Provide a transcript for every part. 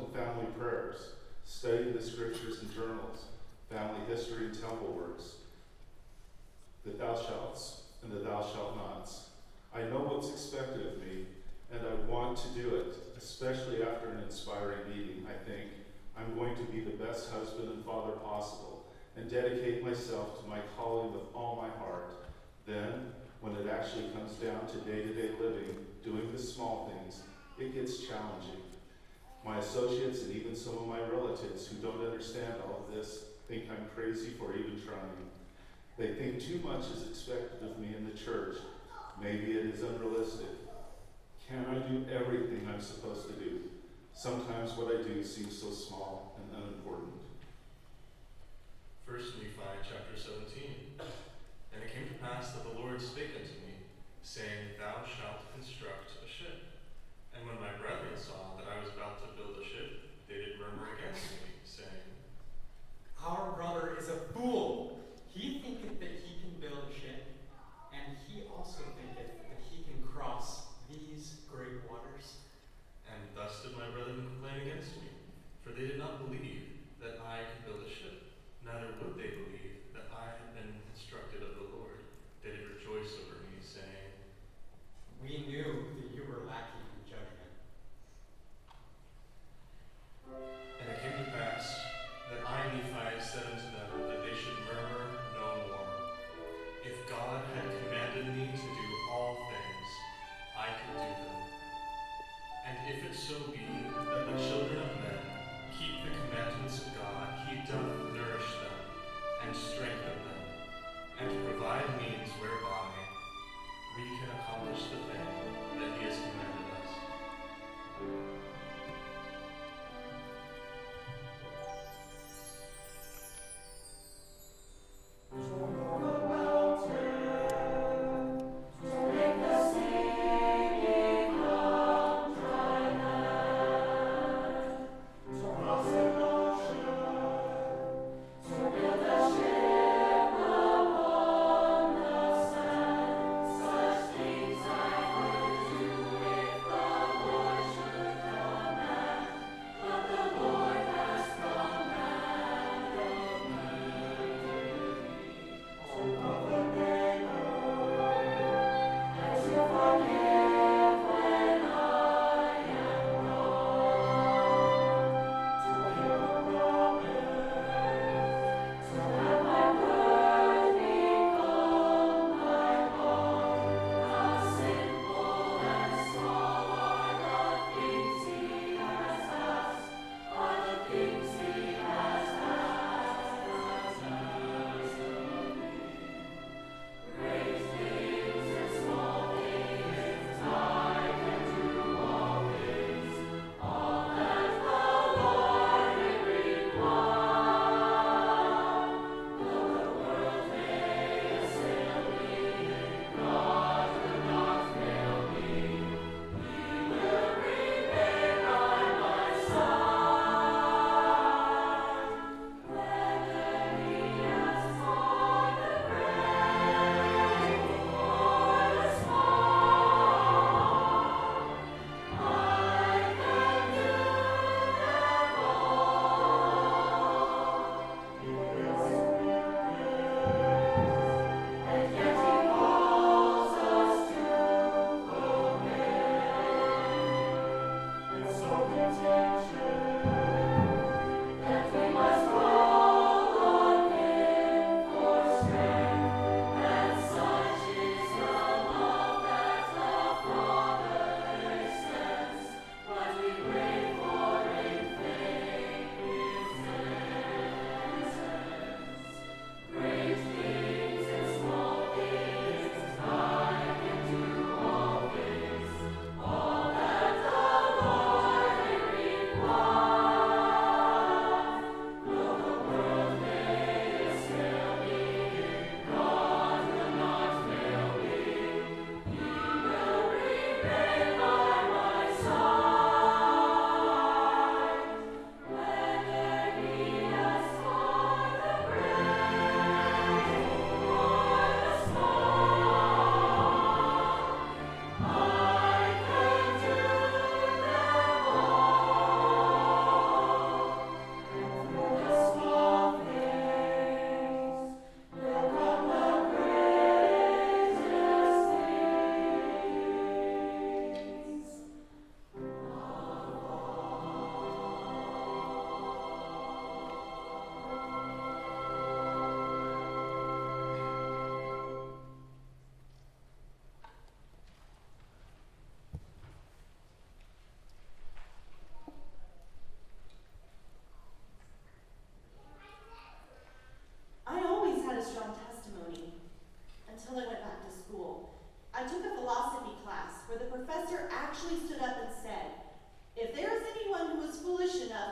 and family prayers, study the scriptures and journals, family history and temple works, the thou shalts and the thou shalt nots. I know what's expected of me, and I want to do it, especially after an inspiring meeting. I think I'm going to be the best husband and father possible and dedicate myself to my calling with all my heart. Then, when it actually comes down to day-to-day living, doing the small things, it gets challenging. My associates and even some of my relatives who don't understand all of this think I'm crazy for even trying. They think too much is expected of me in the church. Maybe it is unrealistic. Can I do everything I'm supposed to do? Sometimes what I do seems so small and unimportant. 1 Nephi chapter 17. And it came to pass that the Lord spake unto me, saying, Thou shalt construct a ship. And when my brethren saw that I was about to build a ship, they did murmur against me, saying, Our brother is a fool. He thinketh that he can build a ship, and he also thinketh that he can cross these great waters. And thus did my brethren complain against me, for they did not believe that I could build a ship, neither would they believe that I had been instructed of the Lord. They did rejoice over me, saying, We knew that you were lacking in judgment. And it came to pass that I, Nephi, said unto them that they should murmur no more. If God had commanded me to do all things, I could do them. And if it so be that the children of men keep the commandments of God, he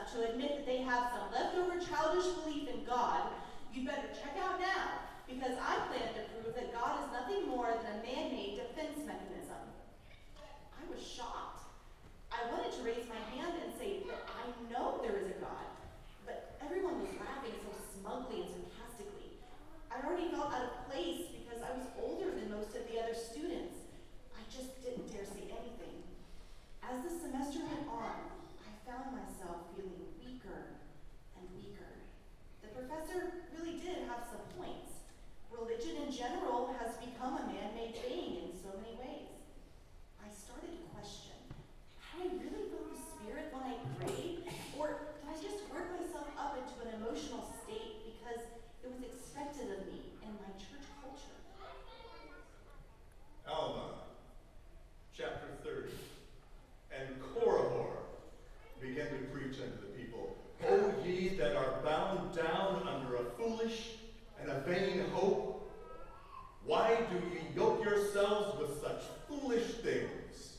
enough to admit that they have some leftover childish belief in God, you'd better check out now, because I plan to prove that God is nothing more than a man-made defense mechanism. I was shocked. I wanted to raise my hand and say that I know there is a God, but everyone was laughing so smugly and sarcastically. I already felt out of place because I was older than most of the other students. I just didn't dare say anything. As the semester went on, I found myself feeling weaker and weaker. The professor really did have some points. Religion in general has become a man-made thing in so many ways. I started to question, had I really felt the Spirit when I prayed? Or did I just work myself up into an emotional state because it was expected of me in my church culture? Alma, chapter 30. And Cumorah began to preach unto the people, O ye that are bound down under a foolish and a vain hope, why do ye yoke yourselves with such foolish things?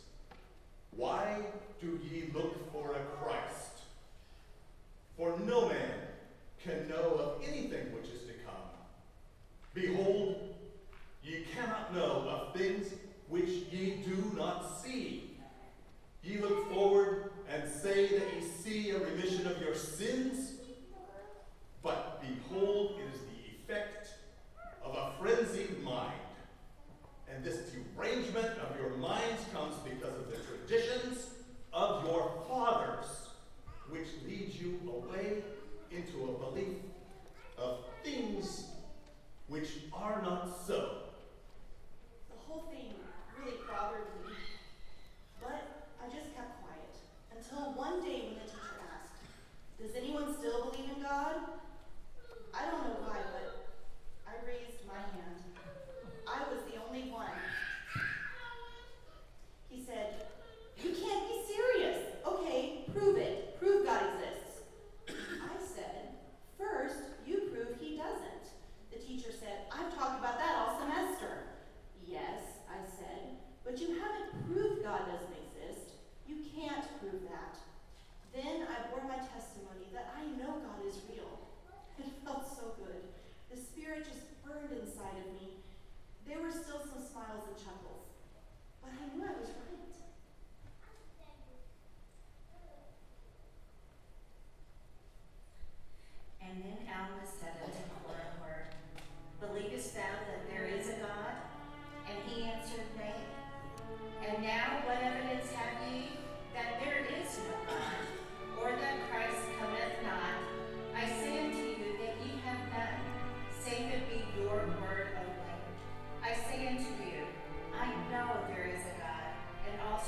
Why do ye look for a Christ? For no man can know of anything which is to come. Behold, ye cannot know of things which ye do not see. Ye look forward and say that ye see a remission of your sins, but behold, it is the effect of a frenzied mind. And this derangement of your minds comes because of the traditions of your fathers, which lead you away into a belief of things which are not so. The whole thing really bothered me, but I just kept quiet until one day when the teacher asked, does anyone still believe in God? I don't know why, but I raised my hand. I was the only one. He said, you can't be serious. Okay, prove it. Prove God exists. I said, first, you prove he doesn't. The teacher said, I've talked about that all semester. Yes, I said, but you haven't proved God doesn't exist. You can't prove that. Then I bore my testimony that I know God is real. It felt so good. The Spirit just burned inside of me. There were still some smiles and chuckles, but I knew I was right. And then Alma said unto Cumorah, believest thou that there is a God? And he answered, Nay. And now what evidence have ye that there is no God, or that Christ cometh not? I say unto you that ye have none, save it be your word only. I say unto you, I know there is a God, and also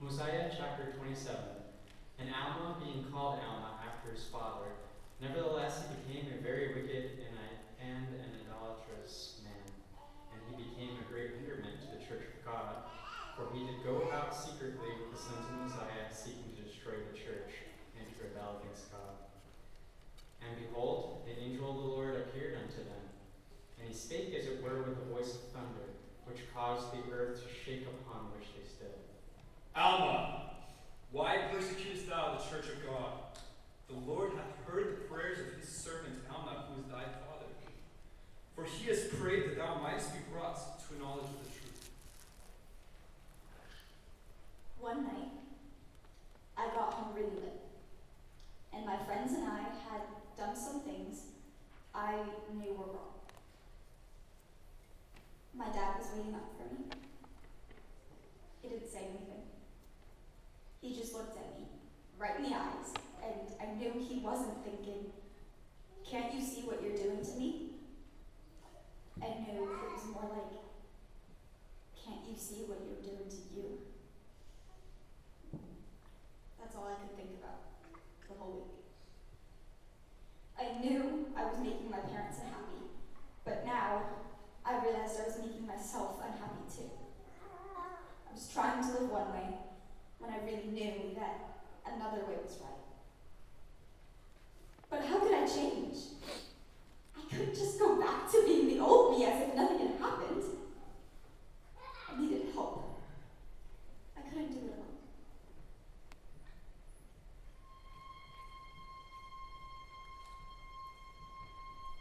Mosiah chapter 27. And Alma, being called Alma after his father, nevertheless he became a very wicked and an idolatrous man, and he became a great hinderment to the church of God, for he did go about secretly with the sons of Mosiah, seeking to destroy the church and to rebel against God. And behold, the angel of the Lord appeared unto them, and he spake as it were with a voice of thunder, which caused the earth to shake upon which they stood. Alma, why persecutest thou the church of God? The Lord hath heard the prayers of his servant Alma, who is thy father. For he has prayed that thou mightest be brought to a knowledge of the truth. One night, I got home really late, and my friends and I had done some things I knew were wrong. My dad was waiting up for me. He didn't say anything. He just looked at me, right in the eyes, and I knew he wasn't thinking, "Can't you see what you're doing to me?" I knew it was more like, "Can't you see what you're doing to you?" That's all I could think about the whole week. I knew I was making my parents unhappy, but now I realized I was making myself unhappy too. I was trying to live one way when I really knew that another way was right. But how could I change? I couldn't just go back to being the old me as if nothing had happened. I needed help. I couldn't do it alone.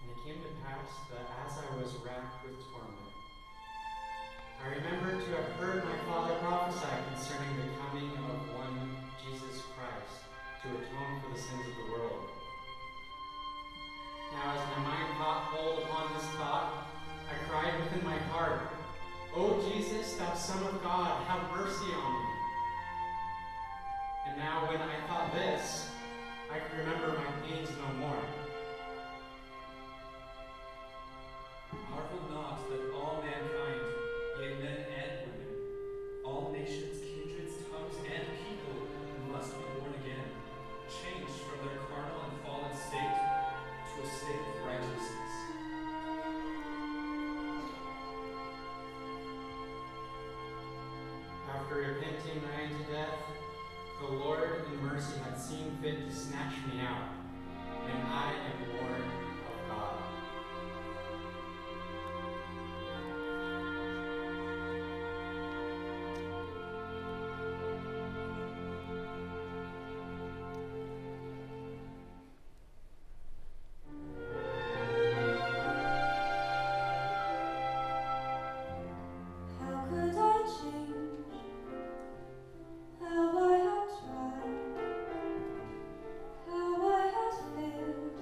And it came to pass that as I was racked with torment, I remembered to have heard my father prophesy concerning the coming of one Jesus Christ to atone for the sins of the world. Now as my mind caught hold upon this thought, I cried within my heart, "O Jesus, thou Son of God, have mercy on me." And now when I thought this, I could remember my pains no more. Marvel not that all mankind, yea, men and women, all nations, kindreds, tongues, and people must be born again, changed from their carnal and fallen state to a state of righteousness. After repenting nigh unto death, the Lord in mercy had seen fit to snatch me out, and I am born of God. How could I change? How I had tried, how I had failed.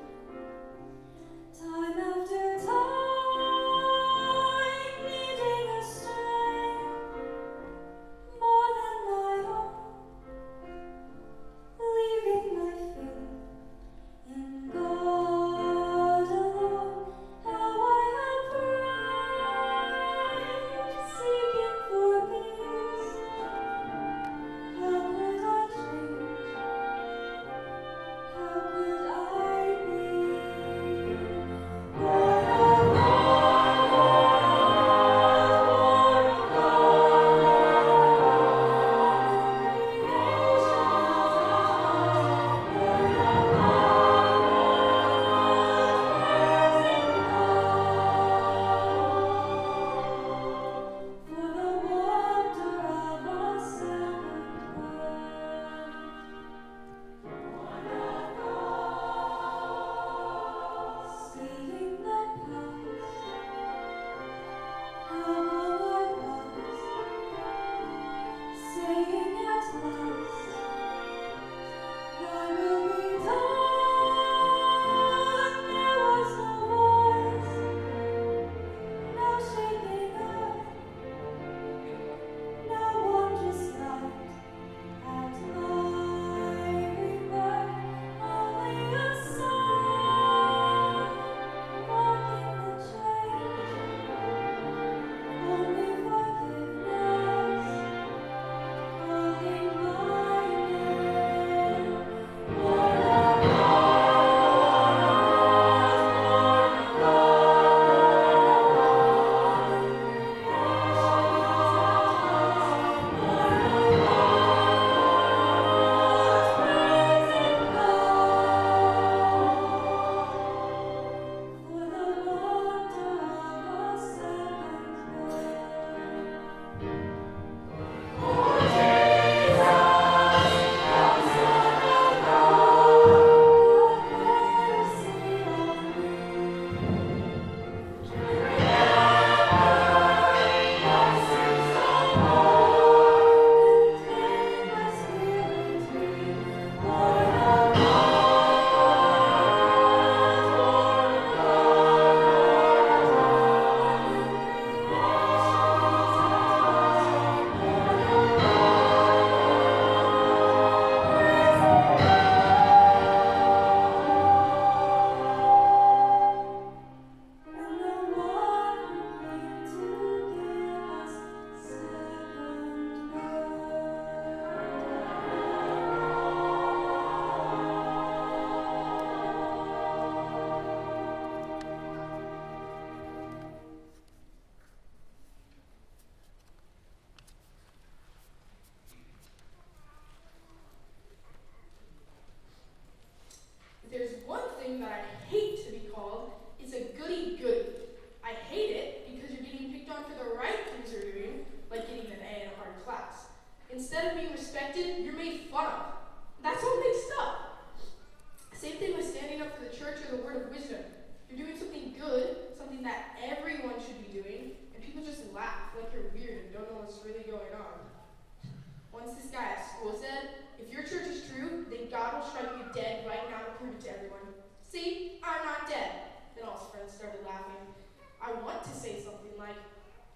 laughing. I want to say something like,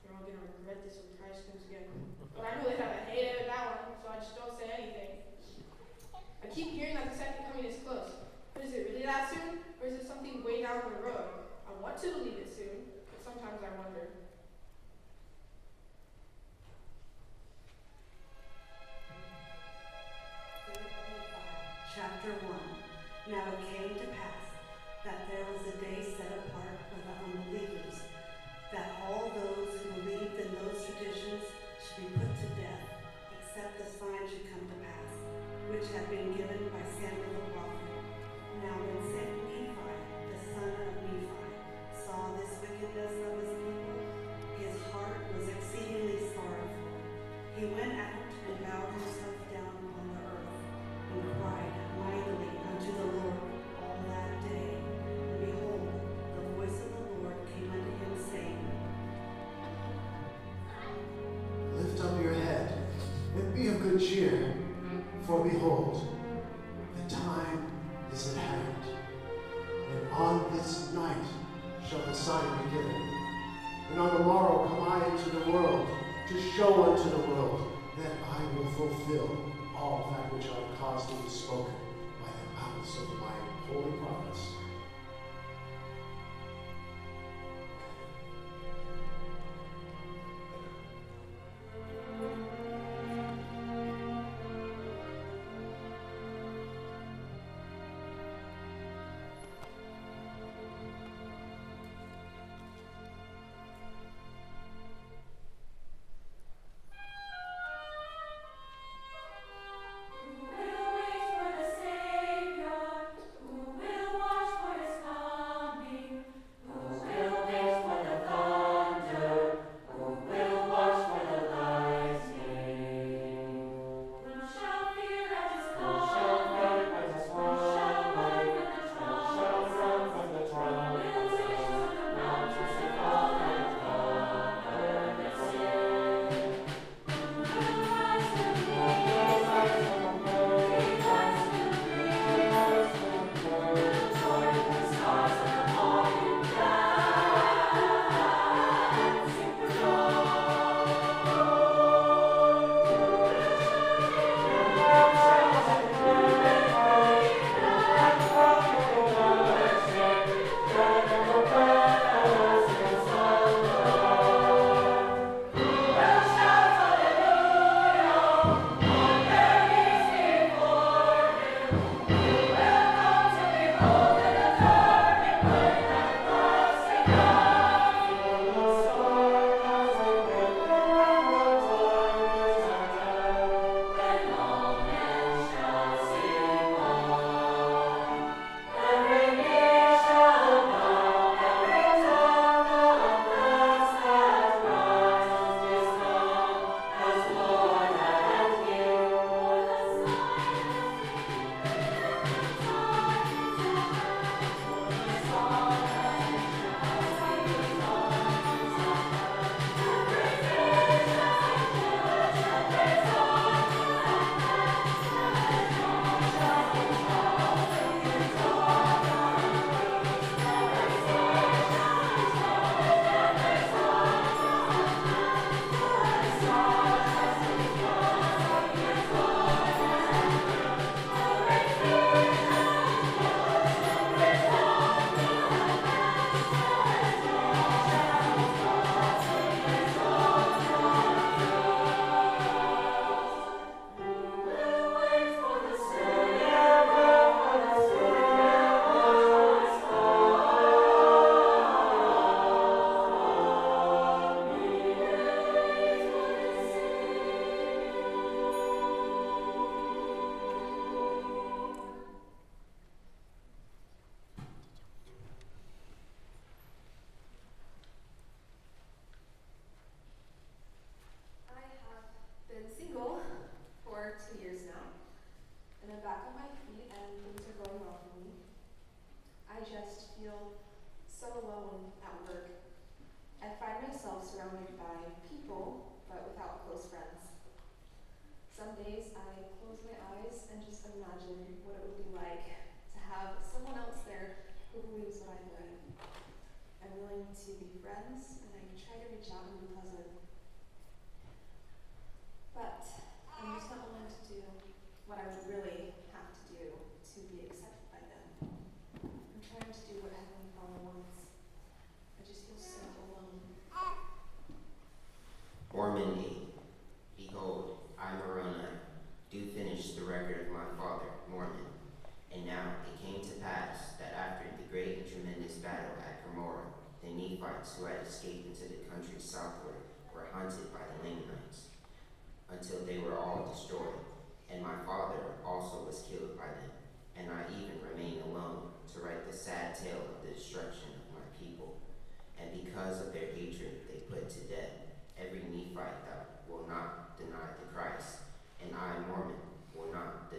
"You're all gonna regret this when Christ comes again." But I know that I hate it with that one, so I just don't say anything. I keep hearing that the second coming is close. But is it really that soon? Or is it something way down the road? I want to believe it soon, but sometimes I wonder. Chapter 1. Now it came to pass that there was a day set apart for the unbelievers, that all those who believed in those traditions should be put to death, except the sign should come to pass, which had been given by Samuel the prophet. Now when Nephi, the son of Nephi, saw this wickedness of his people, his heart was exceedingly sorrowful. He went out and bowed himself down on the earth, and cried mightily unto the Lord all that day. And behold, the voice of the Lord came unto him, saying, Lift up your head, and be of good cheer, for behold, the time is at hand. And on this night shall the sign be given. And on the morrow come I into the world, to show unto the world that I will fulfill all that which I have caused to be spoken by the mouths of my holy prophets. I'm willing to be friends, and I try to reach out and be pleasant. But I'm just not willing to do what I would really have to do to be accepted by them. I'm trying to do what Heavenly Father wants. I just feel so alone. Mormon 8. Behold, I, Moroni, do finish the record of my father, Mormon. And now it came to pass that after the great and tremendous battle at Cumorah, the Nephites who had escaped into the country southward were hunted by the Lamanites, until they were all destroyed. And my father also was killed by them, and I even remained alone to write the sad tale of the destruction of my people. And because of their hatred, they put to death every Nephite that will not deny the Christ, and I, Mormon, will not